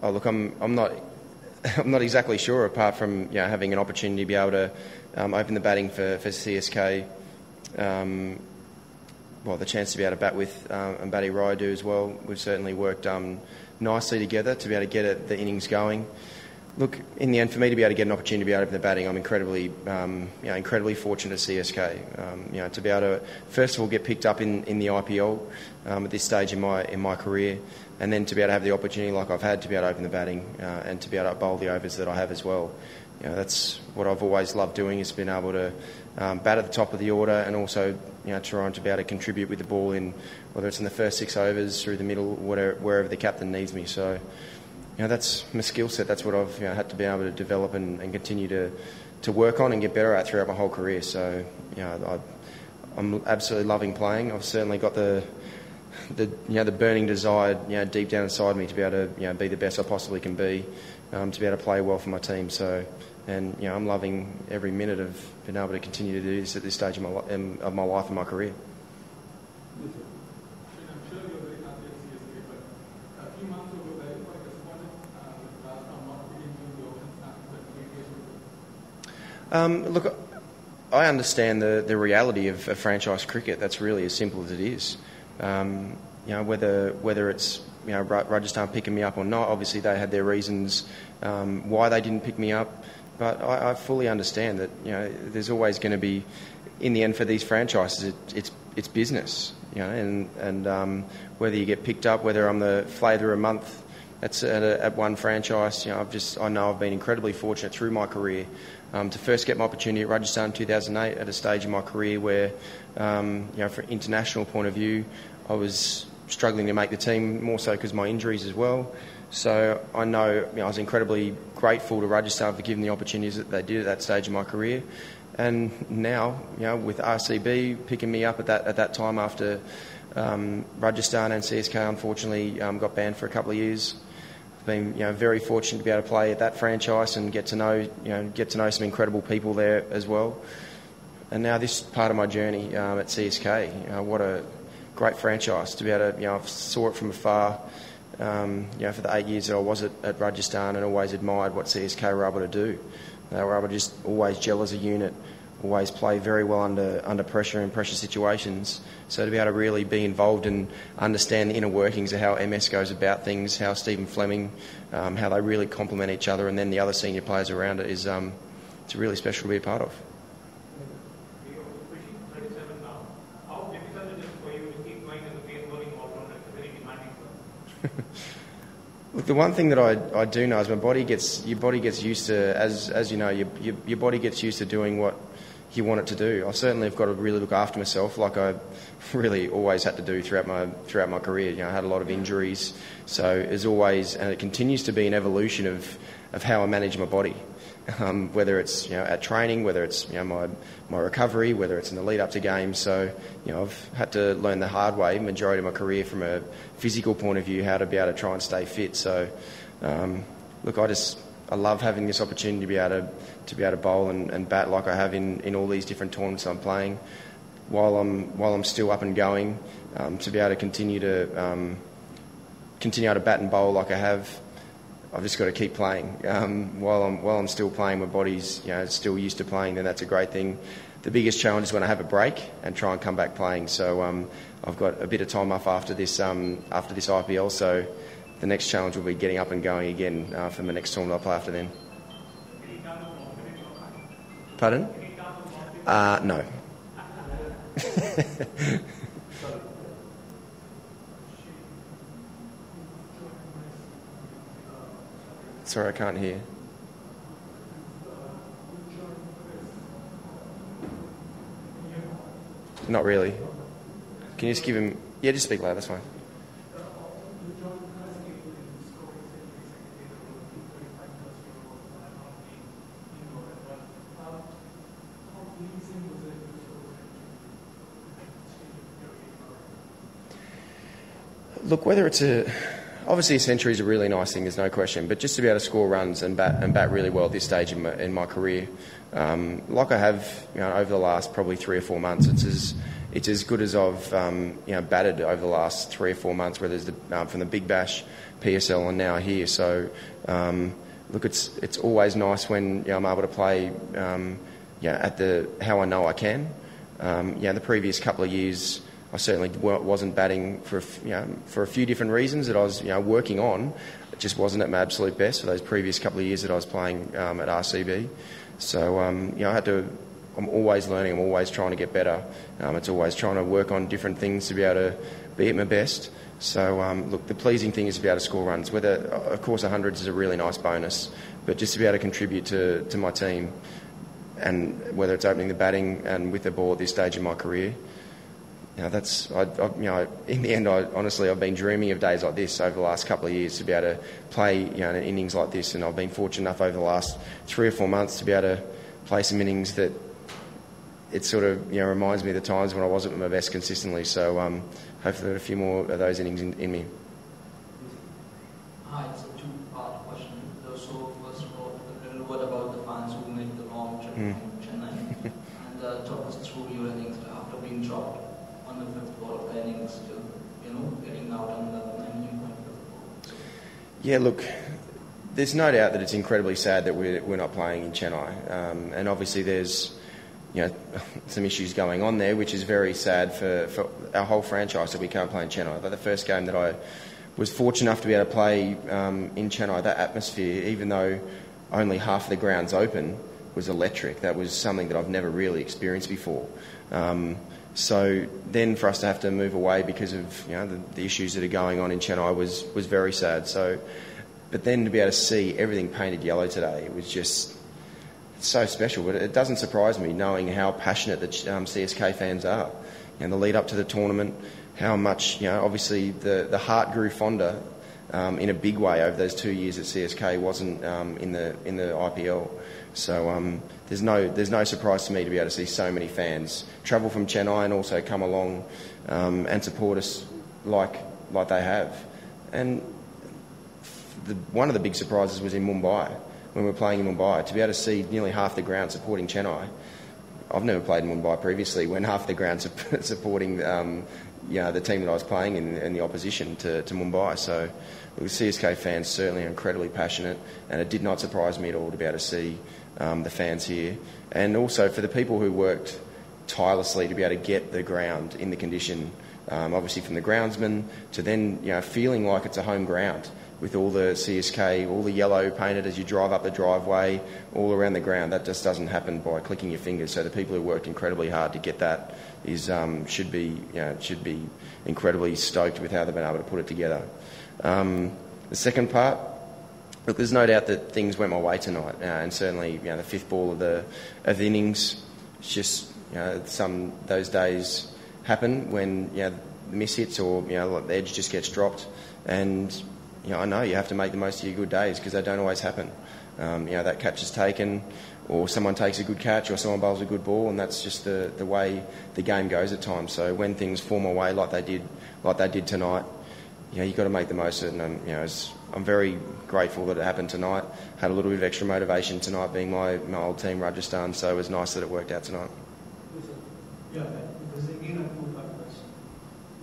Oh, look, I'm not I'm not exactly sure. Apart from having an opportunity to be able to open the batting for CSK, the chance to be able to bat with Ambati Rayudu as well. We've certainly worked nicely together to be able to get the innings going. Look, in the end, for me to be able to get an opportunity to be able to open the batting, I'm incredibly fortunate at CSK. To be able to first of all get picked up in the IPL at this stage in my career, and then to be able to have the opportunity like I've had to be able to open the batting and to be able to bowl the overs that I have as well. That's what I've always loved doing, is being able to bat at the top of the order and also trying to be able to contribute with the ball in, whether it's in the first 6 overs, through the middle, wherever the captain needs me. So that's my skill set. That's what I've had to be able to develop and continue to work on and get better at throughout my whole career. So I'm absolutely loving playing. I've certainly got the burning desire deep down inside me to be able to be the best I possibly can be, to be able to play well for my team. So, and I'm loving every minute of being able to continue to do this at this stage of my life and my career. Look, I understand the reality of franchise cricket. That's really as simple as it is. Whether it's Rajasthan picking me up or not, obviously they had their reasons why they didn't pick me up. But I fully understand that there's always going to be, in the end, for these franchises, it's business. And whether you get picked up, whether I'm the flavour of a month at one franchise, I know I've been incredibly fortunate through my career to first get my opportunity at Rajasthan in 2008 at a stage in my career where, from an international point of view, I was struggling to make the team, more so because of my injuries as well. So I know I was incredibly grateful to Rajasthan for giving the opportunities that they did at that stage of my career. And now, with RCB picking me up at that time after Rajasthan and CSK unfortunately got banned for a couple of years, I've been very fortunate to be able to play at that franchise and get to know some incredible people there as well. And now this part of my journey at CSK, what a great franchise to be able to, I saw it from afar. For the 8 years that I was at Rajasthan, and always admired what CSK were able to do. They were able to just always gel as a unit, always play very well under pressure in pressure situations. So to be able to really be involved and understand the inner workings of how MS goes about things, how Stephen Fleming, how they really complement each other, and then the other senior players around it is it's really special to be a part of. Look, the one thing that I do know is your body gets used to, as you know, your body gets used to doing what you want it to do. I certainly have got to really look after myself, like I really always had to do throughout my career. I had a lot of injuries, so it's always, and it continues to be, an evolution of how I manage my body. Whether it's at training, whether it's my recovery, whether it's in the lead up to games. So I've had to learn the hard way, majority of my career, from a physical point of view, how to be able to try and stay fit. So look, I love having this opportunity to be able to bowl and bat like I have in all these different tournaments I'm playing, while I'm still up and going, to be able to continue to bat and bowl like I have. I've just got to keep playing. While I'm still playing, my body's still used to playing, then that's a great thing. The biggest challenge is when I have a break and try and come back playing. So I've got a bit of time off after this IPL. So the next challenge will be getting up and going again for the next tournament I'll play after then. Pardon? No. Sorry, I can't hear. Not really. Can you just give him... Yeah, just speak loud, that's fine. Look, whether it's obviously a century is a really nice thing, there's no question, but just to be able to score runs and bat really well at this stage in my career, like I have over the last probably 3 or 4 months, it's as good as I've batted over the last 3 or 4 months, whether it's from the Big Bash PSL and now here. So look, it's always nice when I'm able to play at how I know I can. The previous couple of years, I certainly wasn't batting for a few different reasons that I was working on. It just wasn't at my absolute best for those previous couple of years that I was playing at RCB. So I'm always learning. I'm always trying to get better. It's always trying to work on different things to be able to be at my best. So look, the pleasing thing is to be able to score runs. Whether, of course, 100s is a really nice bonus, but just to be able to contribute to my team, and whether it's opening the batting and with the ball at this stage in my career. In the end, I've been dreaming of days like this over the last couple of years to be able to play, in innings like this, and I've been fortunate enough over the last 3 or 4 months to be able to play some innings that it sort of, reminds me of the times when I wasn't at my best consistently. So hopefully, a few more of those innings in me. Hi, it's a two-part question. So first of all, a little word about the fans who made the long trip from Chennai, and talk us through your innings after being dropped on the 5th ball of the innings to, getting out on the 19.5th ball. Yeah, look, there's no doubt that it's incredibly sad that we're not playing in Chennai, and obviously there's some issues going on there, which is very sad for our whole franchise that we can't play in Chennai. But the first game that I was fortunate enough to be able to play in Chennai, that atmosphere, even though only half of the ground's open, was electric. That was something that I've never really experienced before. So then for us to have to move away because of the issues that are going on in Chennai was very sad. But then to be able to see everything painted yellow today, it was just so special. But it doesn't surprise me knowing how passionate the CSK fans are. The lead up to the tournament, how much obviously the heart grew fonder in a big way over those 2 years that CSK wasn't in the IPL. So there's no surprise to me to be able to see so many fans travel from Chennai and also come along and support us like they have. And one of the big surprises was in Mumbai, when we were playing in Mumbai, to be able to see nearly half the ground supporting Chennai. I've never played in Mumbai previously, when half the ground supporting the team that I was playing in and the opposition to Mumbai. So the CSK fans certainly are incredibly passionate, and it did not surprise me at all to be able to see the fans here. And also for the people who worked tirelessly to be able to get the ground in the condition, obviously from the groundsman to then feeling like it's a home ground with all the CSK, all the yellow painted as you drive up the driveway, all around the ground. That just doesn't happen by clicking your fingers. So the people who worked incredibly hard to get that should be incredibly stoked with how they've been able to put it together. The second part, look, there's no doubt that things went my way tonight, and certainly the 5th ball of the innings. It's just those days happen when the miss hits or the edge just gets dropped, and I know you have to make the most of your good days because they don't always happen. That catch is taken, or someone takes a good catch, or someone bowls a good ball, and that's just the way the game goes at times. So when things fall my way like they did tonight, you've got to make the most of it. And I'm very grateful that it happened tonight. Had a little bit of extra motivation tonight, being my old team Rajasthan. So it was nice that it worked out tonight. Yeah, this is again a two-part question.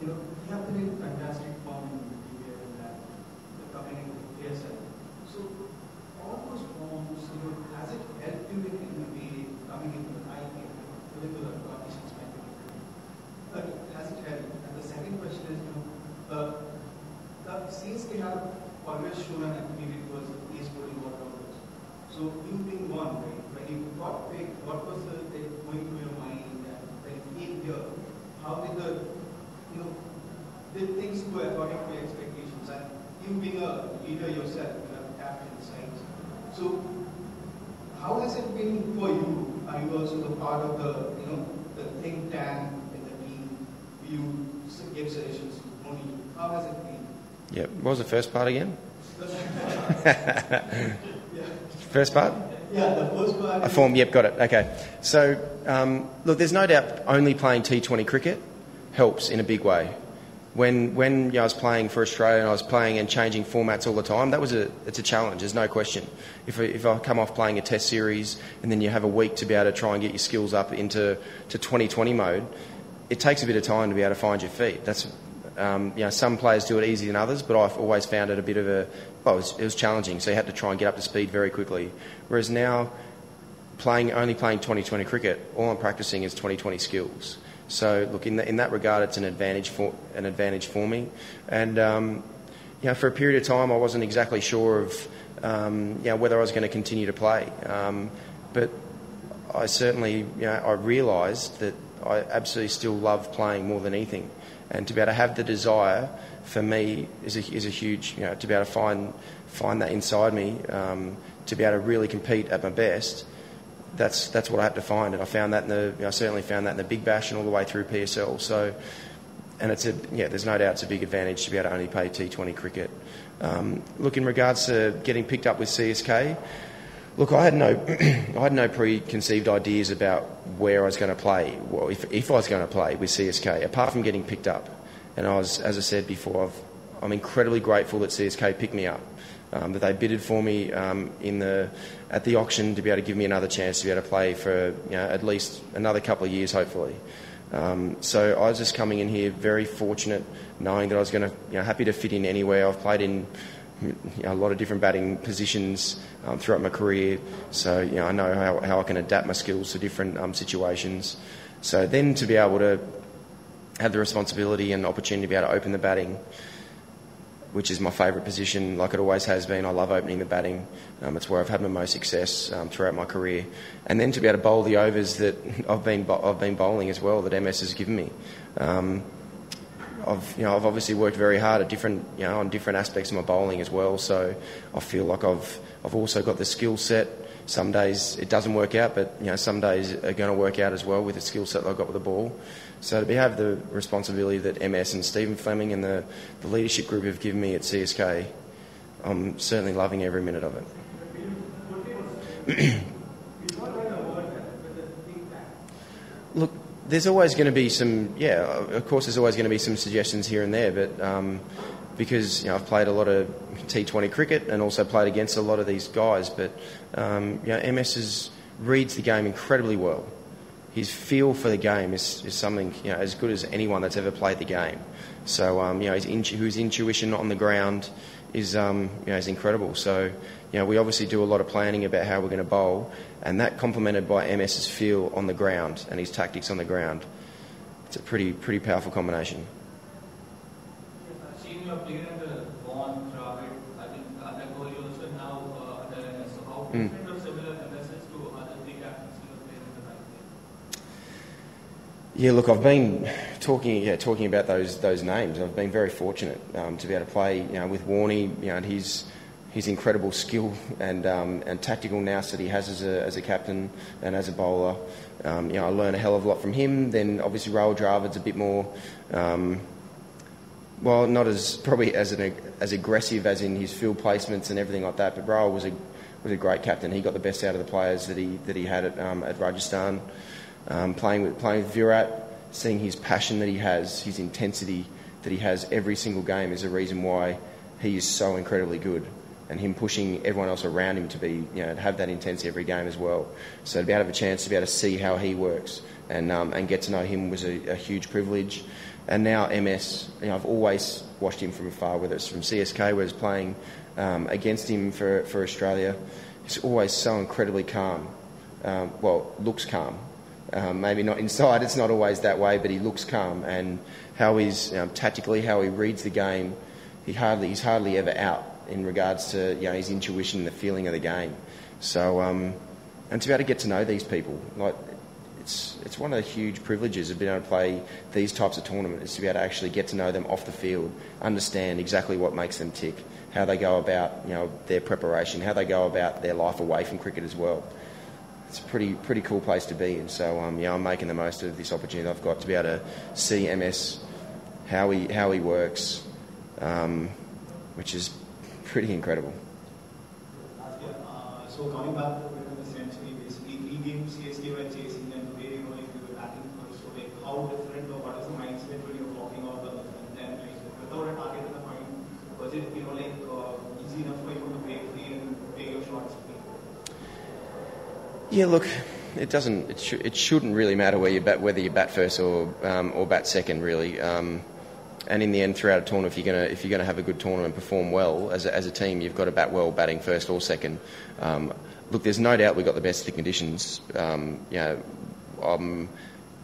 You have been in fantastic form in the PBL and coming into the PSL. So all those forms, has it helped you in a way coming into the IPL, even though the conditions might be different? But has it helped? And the second question is, the CSK have always shown an affinity towards the pace bowling all-rounders. So you being one, right? When you got picked, what was the going through your mind? When you came here, how did did things go according to your expectations? And you being a leader yourself, a captain, right? So how has it been for you? Are you also the part of the think tank in the team? You give suggestions to Dhoni. How has it been? Yeah, what was the first part again? Yeah. First part? Yeah, the first part. A form, yep, got it. Okay. So, look, there's no doubt only playing T20 cricket helps in a big way. When I was playing for Australia and I was playing and changing formats all the time, it's a challenge, there's no question. If I come off playing a test series and then you have a week to be able to try and get your skills up into 2020 mode, it takes a bit of time to be able to find your feet. Some players do it easier than others, but I've always found it a bit of it was challenging. So you had to try and get up to speed very quickly. Whereas now, only playing 2020 cricket, all I'm practicing is 2020 skills. So look, in that regard, it's an advantage for me. And for a period of time, I wasn't exactly sure of whether I was going to continue to play. But I certainly, I realised that I absolutely still love playing more than anything. And to be able to have the desire, for me, is a huge, to be able to find that inside me, to be able to really compete at my best. That's what I had to find, and I found that I certainly found that in the Big Bash and all the way through PSL. So, and there's no doubt it's a big advantage to be able to only play T20 cricket. Look, in regards to getting picked up with CSK, look, I had no preconceived ideas about where I was going to play, well, if I was going to play with CSK, apart from getting picked up. And as I said before, I'm incredibly grateful that CSK picked me up. That they bidded for me at the auction to be able to give me another chance to be able to play for at least another couple of years, hopefully. So I was just coming in here very fortunate, knowing that I was going to happy to fit in anywhere. I've played in a lot of different batting positions throughout my career, so I know how I can adapt my skills to different situations. So then to be able to have the responsibility and opportunity to be able to open the batting, which is my favourite position, like it always has been. I love opening the batting. It's where I've had my most success throughout my career. And then to be able to bowl the overs that I've been bowling as well, that MS has given me. I've obviously worked very hard at on different aspects of my bowling as well. So I feel like I've also got the skill set. Some days it doesn't work out, but some days are going to work out as well with the skill set that I've got with the ball. So to have the responsibility that MS and Stephen Fleming and the leadership group have given me at CSK, I'm certainly loving every minute of it. Look, there's always going to be some, of course there's always going to be some suggestions here and there, but because I've played a lot of T20 cricket and also played against a lot of these guys, but MS reads the game incredibly well. His feel for the game is something as good as anyone that's ever played the game. So his intuition on the ground is incredible. So we obviously do a lot of planning about how we're going to bowl, and that complemented by MS's feel on the ground and his tactics on the ground. It's a pretty powerful combination. I've seen you playing under Vaughan, Dravid, I think under Kohli also now under MS. So how different or similar message to other three captains you have played in the right? Yeah, look, I've been talking about those names. I've been very fortunate to be able to play, with Warnie, and his incredible skill and tactical nous that he has as a captain and as a bowler. I learn a hell of a lot from him. Then obviously Rahul Dravid's a bit more, not as probably as aggressive as in his field placements and everything like that. But Rahul was a great captain. He got the best out of the players that he had at Rajasthan. Playing with Virat, seeing his passion that he has, his intensity that he has every single game is a reason why he is so incredibly good. And him pushing everyone else around him to be, to have that intensity every game as well. So to be able to have a chance to be able to see how he works and get to know him was a huge privilege. And now MS, I've always watched him from afar, whether it's from CSK, where he's playing against him for Australia. He's always so incredibly calm. Looks calm. Maybe not inside, it's not always that way, but he looks calm. And how he's tactically, how he reads the game, he's hardly ever out in regards to his intuition and the feeling of the game. So and to be able to get to know these people, like it's one of the huge privileges of being able to play these types of tournaments, is to be able to actually get to know them off the field, understand exactly what makes them tick, how they go about their preparation, how they go about their life away from cricket as well. It's a pretty cool place to be, and so I'm making the most of this opportunity I've got to be able to see MS, how he works, which is pretty incredible. So coming back to the century, basically 3 games CSK were chasing, and today you were batting first. So how different, or what is the mindset when you're walking out on the front end, without a target in the mind? Was it easy enough for you to break free and take your shots? Yeah, look, it doesn't. It shouldn't really matter whether you bat first or bat second. Really, And in the end, throughout a tournament, if you're gonna have a good tournament and perform well as a team, you've got to bat well, batting first or second. Look, there's no doubt we got the best of the conditions.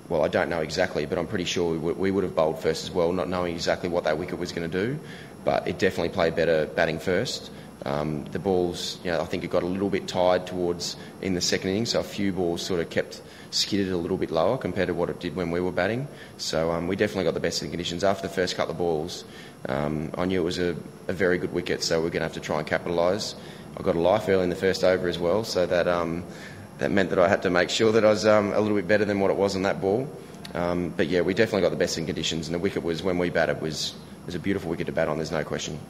Well, I don't know exactly, but I'm pretty sure we would have bowled first as well, not knowing exactly what that wicket was going to do. But it definitely played better batting first. The balls, I think it got a little bit tired towards in the second innings, so a few balls sort of kept skidded a little bit lower compared to what it did when we were batting. So we definitely got the best of the conditions. After the first couple of balls, I knew it was a very good wicket, so we're going to have to try and capitalise. I got a life early in the first over as well, so that meant that I had to make sure that I was a little bit better than what it was on that ball. But yeah, we definitely got the best in conditions, and the wicket was, when we batted, was a beautiful wicket to bat on, there's no question.